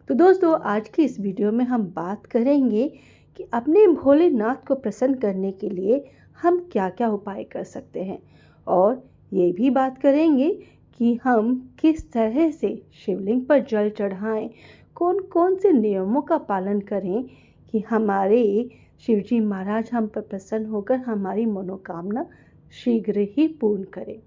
तो दोस्तों, आज की इस वीडियो में हम बात करेंगे कि अपने भोलेनाथ को प्रसन्न करने के लिए हम क्या-क्या उपाय कर सकते हैं, और ये भी बात करेंगे कि हम किस तरह से शिवलिंग पर जल चढ़ाएं, कौन-कौन से नियमों का पालन करें कि हमारे शिवजी महाराज हम पर प्रसन्न होकर हमारी मनोकामना शीघ्र ही पूर्ण करें।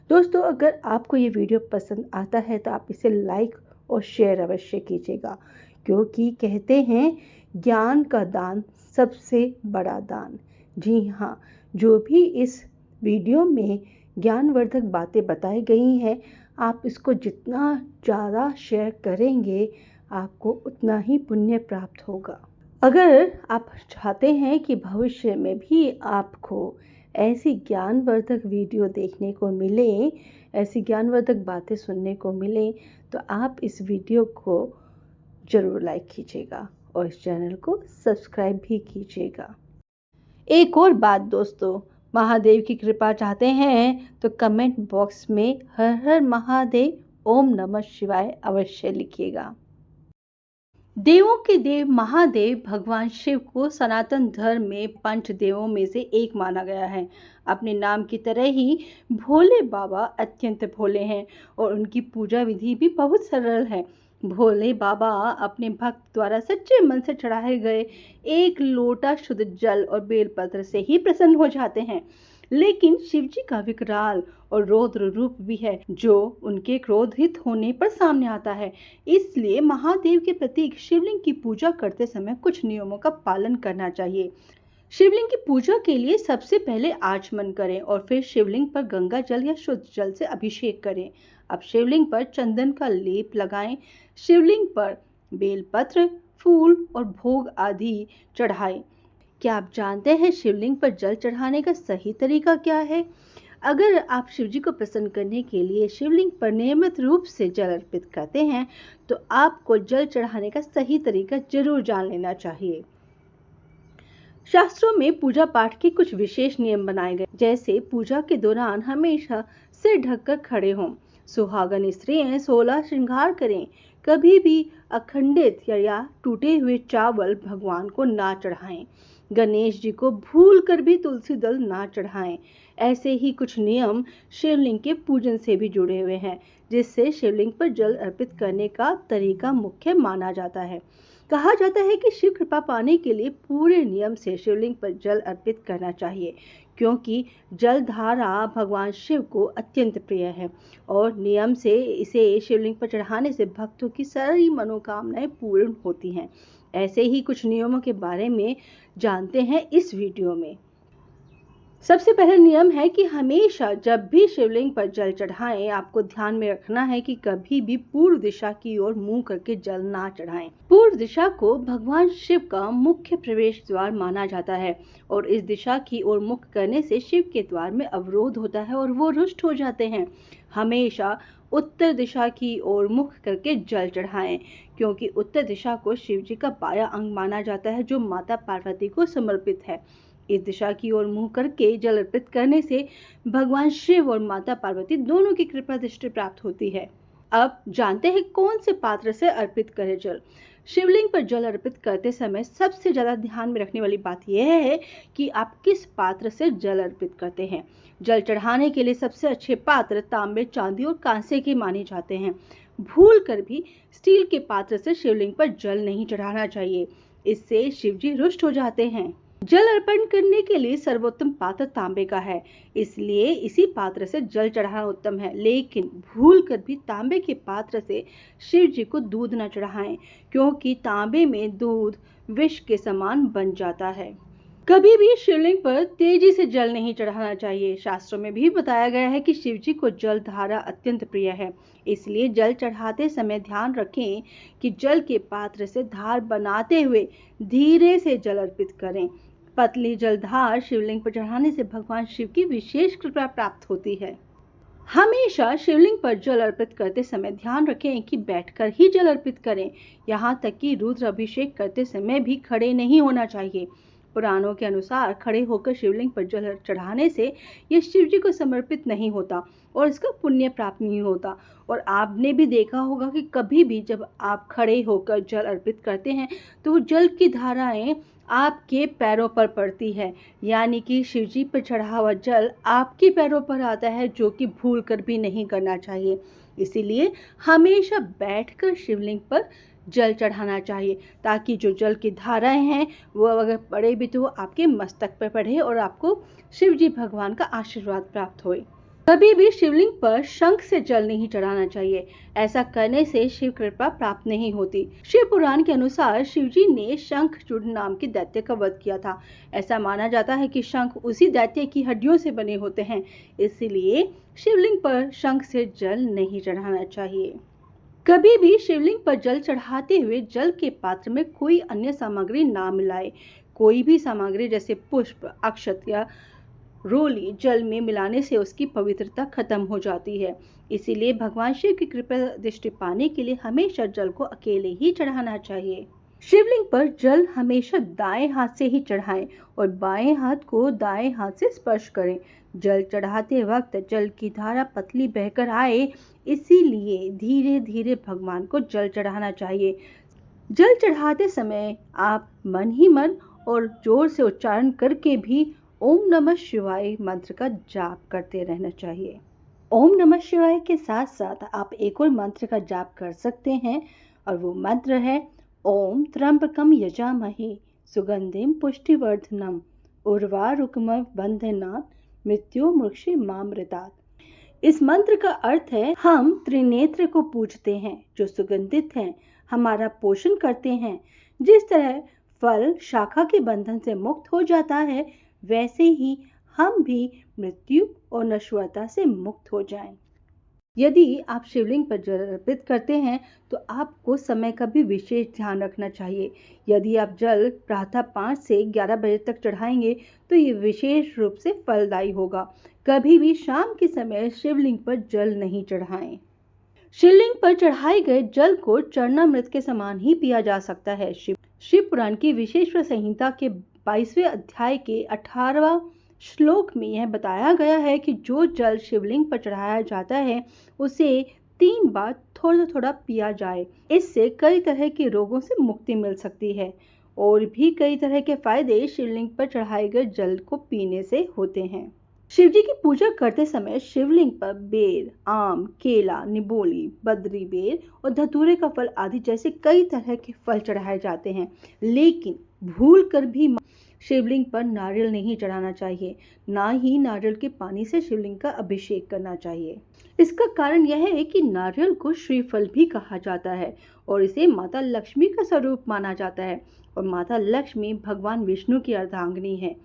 दोस्तों, अगर आपको ये वीडियो पसंद आता है तो आप इसे लाइक और शेयर अवश्य कीजिएगा, क्योंकि कहते हैं ज्ञान का दान सबसे बड़ा दान। जी हाँ, जो भी इस वीडियो में ज्ञानवर्धक बातें बताई गई हैं, आप इसको जितना ज़्यादा शेयर करेंगे आपको उतना ही पुण्य प्राप्त होगा। अगर आप चाहते हैं कि भविष्य में भी आपको ऐसी ज्ञानवर्धक वीडियो देखने को मिले, ऐसी ज्ञानवर्धक बातें सुनने को मिले, तो आप इस वीडियो को ज़रूर लाइक कीजिएगा और इस चैनल को सब्सक्राइब भी कीजिएगा। एक और बात दोस्तों, महादेव की कृपा चाहते हैं तो कमेंट बॉक्स में हर हर महादेव, ओम नमः शिवाय अवश्य लिखिएगा। देवों के देव महादेव भगवान शिव को सनातन धर्म में पंच देवों में से एक माना गया है। अपने नाम की तरह ही भोले बाबा अत्यंत भोले हैं और उनकी पूजा विधि भी बहुत सरल है। भोले बाबा अपने भक्त द्वारा सच्चे मन से चढ़ाए गए एक लोटा शुद्ध जल और बेलपत्र से ही प्रसन्न हो जाते हैं। लेकिन शिवजी का विकराल और रौद्र रूप भी है, जो उनके क्रोधित होने पर सामने आता है। इसलिए महादेव के प्रतीक शिवलिंग की पूजा करते समय कुछ नियमों का पालन करना चाहिए। शिवलिंग की पूजा के लिए सबसे पहले आचमन करें और फिर शिवलिंग पर गंगा जल या शुद्ध जल से अभिषेक करें। अब शिवलिंग पर चंदन का लेप लगाएं। शिवलिंग पर बेलपत्र, फूल और भोग आदि चढ़ाएं। क्या आप जानते हैं शिवलिंग पर जल चढ़ाने का सही तरीका क्या है? अगर आप शिवजी को प्रसन्न करने के लिए शिवलिंग पर नियमित रूप से जल अर्पित करते हैं, तो आपको जल चढ़ाने का सही तरीका जरूर जान लेना चाहिए। शास्त्रों में पूजा पाठ के कुछ विशेष नियम बनाए गए, जैसे पूजा के दौरान हमेशा सिर ढककर खड़े हों, सुहागन स्त्रियां 16 श्रृंगार करें, कभी भी अखंडित या टूटे हुए चावल भगवान को ना चढ़ाएं, गणेश जी को भूल कर भी तुलसी दल ना चढ़ाएं। ऐसे ही कुछ नियम शिवलिंग के पूजन से भी जुड़े हुए हैं, जिससे शिवलिंग पर जल अर्पित करने का तरीका मुख्य माना जाता है। कहा जाता है कि शिव कृपा पाने के लिए पूरे नियम से शिवलिंग पर जल अर्पित करना चाहिए, क्योंकि जल धारा भगवान शिव को अत्यंत प्रिय है और नियम से इसे शिवलिंग पर चढ़ाने से भक्तों की सारी मनोकामनाएं पूर्ण होती हैं। ऐसे ही कुछ नियमों के बारे में जानते हैं इस वीडियो में। सबसे पहला नियम है कि हमेशा जब भी शिवलिंग पर जल चढ़ाएं, आपको ध्यान में रखना है कि कभी भी पूर्व दिशा की ओर मुंह करके जल ना चढ़ाएं। पूर्व दिशा को भगवान शिव का मुख्य प्रवेश द्वार माना जाता है और इस दिशा की ओर मुख करने से शिव के द्वार में अवरोध होता है और वो रुष्ट हो जाते हैं। हमेशा उत्तर दिशा की ओर मुख करके जल चढ़ाएं, क्योंकि उत्तर दिशा को शिव जी का बायां अंग माना जाता है, जो माता पार्वती को समर्पित है। इस दिशा की ओर मुंह करके जल अर्पित करने से भगवान शिव और माता पार्वती दोनों की कृपा दृष्टि प्राप्त होती है। अब जानते हैं कौन से पात्र से अर्पित करें जल। शिवलिंग पर जल अर्पित करते समय सबसे ज्यादा ध्यान में रखने वाली बात यह है कि आप किस पात्र से जल अर्पित करते हैं। जल चढ़ाने के लिए सबसे अच्छे पात्र तांबे, चांदी और कांसे के माने जाते हैं। भूल कर भी स्टील के पात्र से शिवलिंग पर जल नहीं चढ़ाना चाहिए, इससे शिवजी रुष्ट हो जाते हैं। जल अर्पण करने के लिए सर्वोत्तम पात्र तांबे का है, इसलिए इसी पात्र से जल चढ़ाना उत्तम है। लेकिन भूल कर भी तांबे के पात्र से शिव जी को दूध न चढ़ाएं, क्योंकि तांबे में दूध विष के समान बन जाता है। कभी भी शिवलिंग पर तेजी से जल नहीं चढ़ाना चाहिए। शास्त्रों में भी बताया गया है कि शिव जी को जल धारा अत्यंत प्रिय है, इसलिए जल चढ़ाते समय ध्यान रखें कि जल के पात्र से धार बनाते हुए धीरे से जल अर्पित करें। पतली जलधार शिवलिंग पर चढ़ाने से भगवान शिव की विशेष कृपा प्राप्त होती है। हमेशा शिवलिंग पर जल अर्पित करते समय ध्यान रखें कि बैठकर ही जल अर्पित करें। यहाँ तक कि रुद्र अभिषेक करते समय भी खड़े नहीं होना चाहिए। पुराणों के अनुसार खड़े होकर शिवलिंग पर जल चढ़ाने से यह शिव जी को समर्पित नहीं होता और इसका पुण्य प्राप्त नहीं होता। और आपने भी देखा होगा कि कभी भी जब आप खड़े होकर जल अर्पित करते हैं तो वो जल की धाराएं आपके पैरों पर पड़ती है, यानी कि शिव जी पर चढ़ा हुआ जल आपके पैरों पर आता है, जो कि भूल कर भी नहीं करना चाहिए। इसीलिए हमेशा बैठकर शिवलिंग पर जल चढ़ाना चाहिए, ताकि जो जल की धाराएं हैं वो अगर पड़े भी तो वो आपके मस्तक पर पड़े और आपको शिव जी भगवान का आशीर्वाद प्राप्त होए। कभी भी शिवलिंग पर शंख से जल नहीं चढ़ाना चाहिए, ऐसा करने से शिव कृपा प्राप्त नहीं होती। शिव पुराण के अनुसार शिव जी ने शंखचूड़ नाम के दैत्य का वध किया था। ऐसा माना जाता है कि शंख उसी दैत्य की हड्डियों से बने होते हैं, इसलिए शिवलिंग पर शंख से जल नहीं चढ़ाना चाहिए। कभी भी शिवलिंग पर जल चढ़ाते हुए जल के पात्र में कोई अन्य सामग्री ना मिलाए। कोई भी सामग्री जैसे पुष्प, अक्षत या रोली जल में मिलाने से उसकी पवित्रता खत्म हो जाती है। इसीलिए भगवान शिव की कृपा दृष्टि पाने के लिए हमेशा जल को अकेले ही चढ़ाना चाहिए। शिवलिंग पर जल हमेशा दाएं हाथ से ही चढ़ाएं और बाएं हाथ को दाएं हाथ से स्पर्श करें। जल चढ़ाते वक्त जल की धारा पतली बहकर आए, इसीलिए धीरे धीरे भगवान को जल चढ़ाना चाहिए। जल चढ़ाते समय आप मन ही मन और जोर से उच्चारण करके भी ओम नमः शिवाय मंत्र का जाप करते रहना चाहिए। ओम नमः शिवाय के साथ साथ आप एक और मंत्र का जाप कर सकते हैं और वो मंत्र है ओम त्र्यंबकम यजामहे सुगंधिम पुष्टिवर्धनम उर्वारुकमिव बंधनात् मृत्युर्मुक्षीमामृतात्। इस मंत्र का अर्थ है हम त्रिनेत्र को पूजते हैं जो सुगंधित हैं, हमारा पोषण करते हैं। जिस तरह फल शाखा के बंधन से मुक्त हो जाता है, वैसे ही हम भी मृत्यु और नश्वरता से मुक्त हो जाएं। यदि आप शिवलिंग पर जल अर्पित करते हैं तो आपको समय का भी विशेष ध्यान रखना चाहिए। यदि आप जल प्रातः 5 से 11 बजे तक चढ़ाएंगे तो ये विशेष रूप से फलदायी होगा। कभी भी शाम के समय शिवलिंग पर जल नहीं चढ़ाएं। शिवलिंग पर चढ़ाए गए जल को चरणामृत के समान ही पिया जा सकता है। शिव पुराण की विशेष संहिता के 22वें अध्याय के 18वां श्लोक में यह बताया गया है कि जो जल शिवलिंग पर चढ़ाया जाता है उसे 3 बार थोड़ा थोड़ा पिया जाए। इससे कई तरह के रोगों से मुक्ति मिल सकती है और भी कई तरह के फायदे शिवलिंग पर चढ़ाए गए जल को पीने से होते हैं। शिव जी की पूजा करते समय शिवलिंग पर बेर, आम, केला, निबोली, बद्री बेर और धतूरे का फल आदि जैसे कई तरह के फल चढ़ाए जाते हैं, लेकिन भूल कर भी शिवलिंग पर नारियल नहीं चढ़ाना चाहिए। ना ही नारियल के पानी से शिवलिंग का अभिषेक करना चाहिए। इसका कारण यह है कि नारियल को श्रीफल भी कहा जाता है और इसे माता लक्ष्मी का स्वरूप माना जाता है और माता लक्ष्मी भगवान विष्णु की अर्धांगिनी है।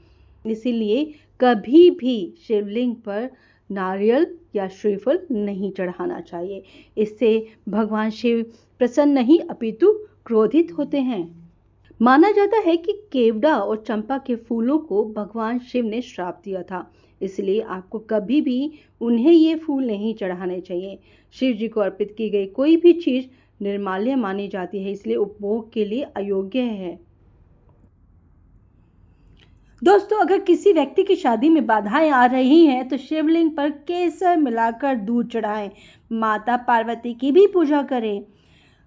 इसीलिए कभी भी शिवलिंग पर नारियल या श्रीफल नहीं चढ़ाना चाहिए। इससे भगवान शिव प्रसन्न नहीं अपितु क्रोधित होते हैं। माना जाता है कि केवड़ा और चंपा के फूलों को भगवान शिव ने श्राप दिया था, इसलिए आपको कभी भी उन्हें ये फूल नहीं चढ़ाने चाहिए। शिव जी को अर्पित की गई कोई भी चीज निर्माल्य मानी जाती है, इसलिए उपभोग के लिए अयोग्य है। दोस्तों, अगर किसी व्यक्ति की शादी में बाधाएं आ रही हैं तो शिवलिंग पर केसर मिलाकर दूध चढ़ाएं। माता पार्वती की भी पूजा करें।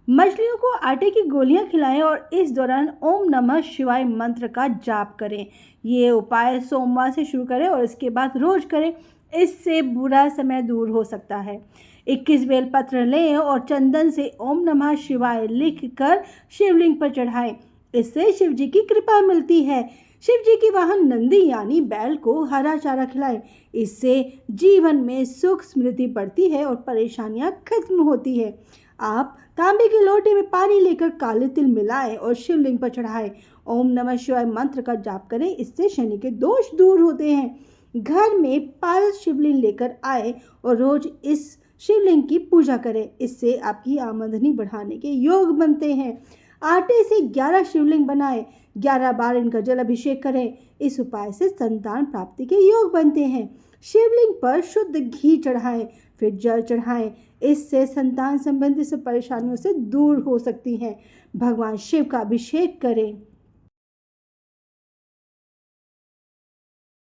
मछलियों को आटे की गोलियां खिलाएं और इस दौरान ओम नमः शिवाय मंत्र का जाप करें। ये उपाय सोमवार से शुरू करें और इसके बाद रोज करें। इससे बुरा समय दूर हो सकता है। 21 बेलपत्र लें और चंदन से ओम नमः शिवाय लिख कर शिवलिंग पर चढ़ाएं। इससे शिव जी की कृपा मिलती है। शिव जी की वाहन नंदी यानी बैल को हरा चारा खिलाएं। इससे जीवन में सुख समृद्धि बढ़ती है और परेशानियां खत्म होती है। आप तांबे के लोटे में पानी लेकर काले तिल मिलाएं और शिवलिंग पर चढ़ाएं। ओम नमः शिवाय मंत्र का जाप करें, इससे शनि के दोष दूर होते हैं। घर में पारस शिवलिंग लेकर आए और रोज इस शिवलिंग की पूजा करें। इससे आपकी आमदनी बढ़ाने के योग बनते हैं। आटे से 11 शिवलिंग बनाएं, 11 बार इनका जल अभिषेक करें। इस उपाय से संतान प्राप्ति के योग बनते हैं। शिवलिंग पर शुद्ध घी चढ़ाएं, फिर जल चढ़ाएं। इससे संतान संबंधी सब परेशानियों से दूर हो सकती हैं। भगवान शिव का अभिषेक करें।